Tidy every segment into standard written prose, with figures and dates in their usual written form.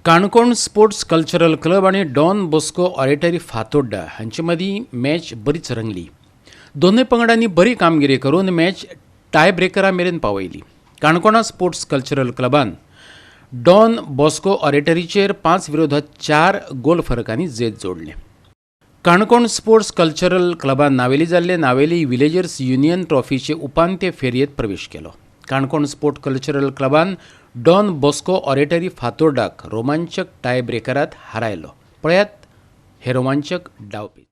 Canacona sports cultural club आणि don Bosco auditory Fatorda हांचे मदीं मॅच बरीच रंगली. दोनूय पंगडांनी बरी कामगिरी करून मॅच टाय ब्रेकरा मेरेन पावयली. काणकोणा स्पोर्ट्स कल्चरल क्लबान डॉन बॉस्को ऑडिटरीचेर 5-4 गोल फरकांनी जैत जोडले. काणकोण स्पोर्ट्स कल्चरल क्लबान नावेली विलेजर्स युनियन ट्रॉफीचे उपांत्य फेरयेत प्रवेश केलो. काणकोण स्पोर्ट्स कल्चरल क्लबान डॉन बॉस्को ऑडिटरी फातोर्डाक रोमांचक टाय ब्रेकरात हारायलो. पळयात हे रोमांचक डावपेच.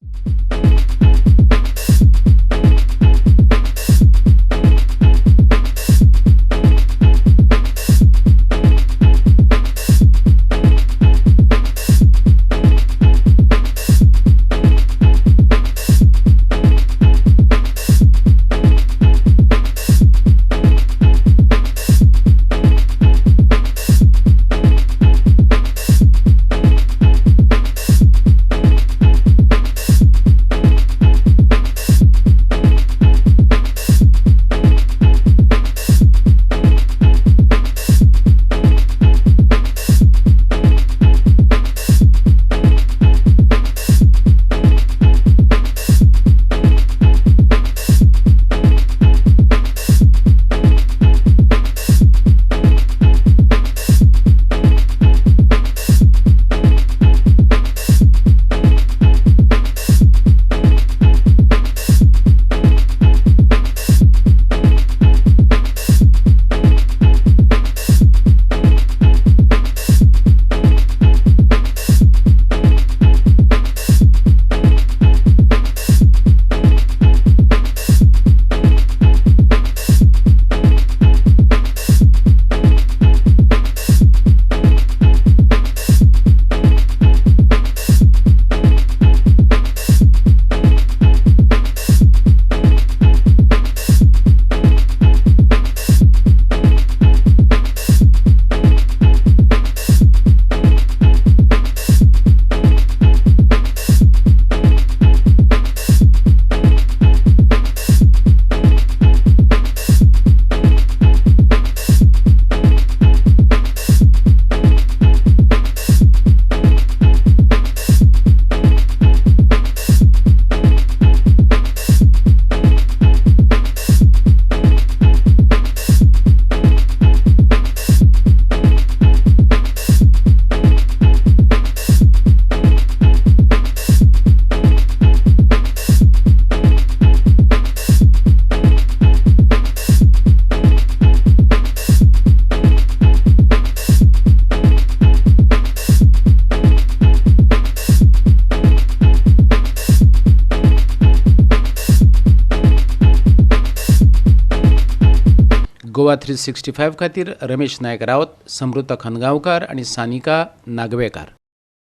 गोवा 365 खातीर रमेश नायक रावत, समृता खनगांवकार आणि सानिका नागवेकार.